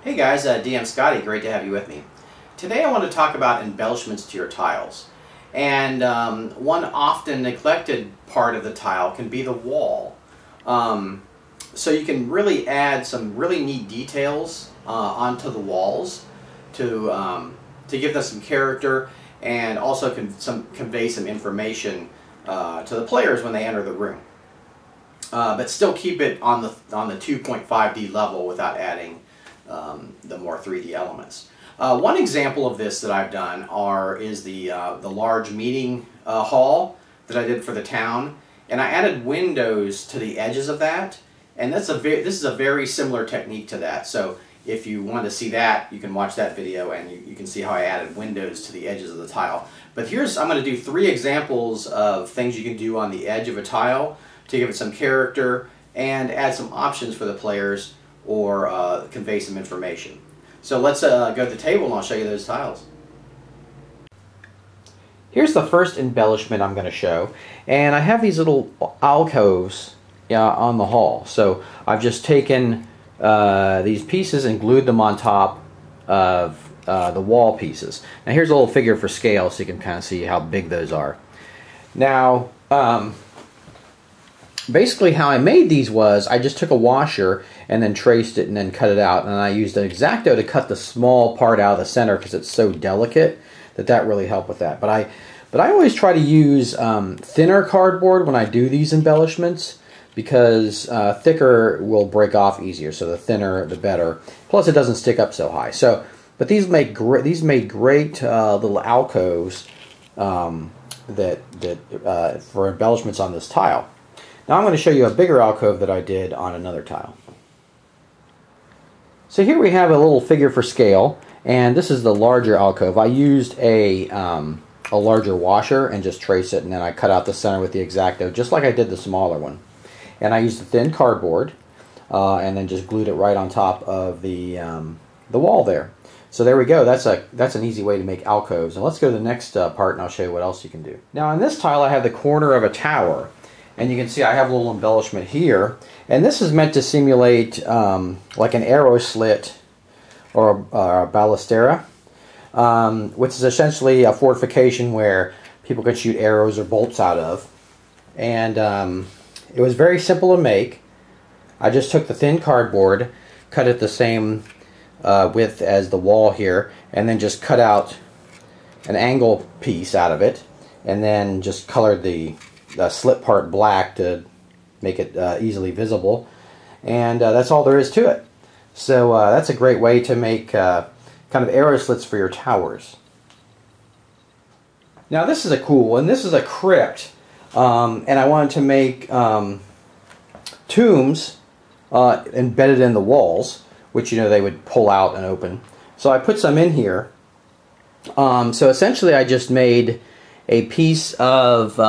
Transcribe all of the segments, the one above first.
Hey guys, DM Scotty, great to have you with me. Today I want to talk about embellishments to your tiles. And one often neglected part of the tile can be the wall. So you can really add some really neat details onto the walls to give them some character and also convey some information to the players when they enter the room. But still keep it on the 2.5D level without adding the more 3D elements. One example of this that I've done is the large meeting hall that I did for the town, and I added windows to the edges of that, and this is a very similar technique to that. So if you want to see that, you can watch that video and you can see how I added windows to the edges of the tile. But I'm going to do 3 examples of things you can do on the edge of a tile to give it some character and add some options for the players or convey some information. So let's go to the table and I'll show you those tiles. Here's the first embellishment I'm going to show, and I have these little alcoves on the hall. So I've just taken these pieces and glued them on top of the wall pieces. Now here's a little figure for scale so you can kind of see how big those are. Now basically how I made these was I just took a washer and then traced it and then cut it out, and I used an X-Acto to cut the small part out of the center because it's so delicate that really helped with that. But I always try to use thinner cardboard when I do these embellishments because thicker will break off easier, so the thinner the better. Plus it doesn't stick up so high. But these made great little alcoves for embellishments on this tile. Now I'm going to show you a bigger alcove that I did on another tile. So here we have a little figure for scale, and this is the larger alcove. I used a larger washer and just traced it, and then I cut out the center with the X-Acto, just like I did the smaller one. And I used the thin cardboard, and then just glued it right on top of the wall there. So there we go. That's an easy way to make alcoves. And let's go to the next part, and I'll show you what else you can do. Now on this tile, I have the corner of a tower. And you can see I have a little embellishment here, and this is meant to simulate like an arrow slit or a ballistera, which is essentially a fortification where people can shoot arrows or bolts out of. And it was very simple to make. I just took the thin cardboard, cut it the same width as the wall here, and then just cut out an angle piece out of it, and then just colored the slit part black to make it easily visible, and that's all there is to it. So that's a great way to make kind of arrow slits for your towers. Now this is a cool one. This is a crypt, and I wanted to make tombs embedded in the walls, which they would pull out and open. So I put some in here. So essentially I just made a piece of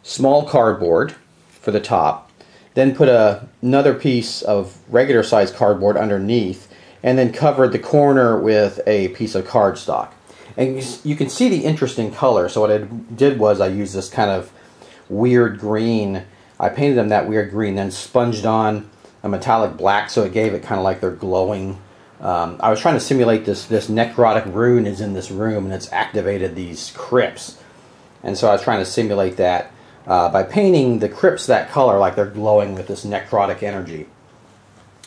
small cardboard for the top, then put another piece of regular sized cardboard underneath, and then covered the corner with a piece of cardstock. And you can see the interesting color. So what I did was I used this kind of weird green. I painted them that weird green, then sponged on a metallic black so it gave it kind of like they're glowing. I was trying to simulate this necrotic rune is in this room, and it's activated these crypts. And so I was trying to simulate that by painting the crypts that color, like they're glowing with this necrotic energy.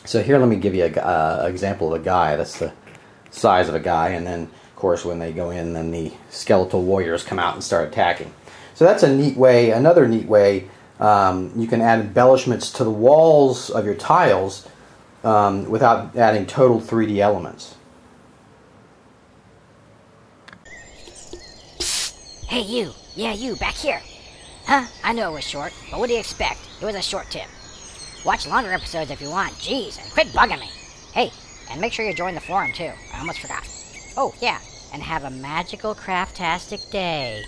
So here, let me give you an example of a guy. That's the size of a guy, and then of course when they go in, then the skeletal warriors come out and start attacking. So that's a neat way. Another neat way you can add embellishments to the walls of your tiles without adding total 3D elements. Hey you! Yeah, you, back here! Huh? I know it was short, but what do you expect? It was a short tip. Watch longer episodes if you want, jeez, and quit bugging me! Hey, and make sure you join the forum too, I almost forgot. Oh, yeah, and have a magical craftastic day.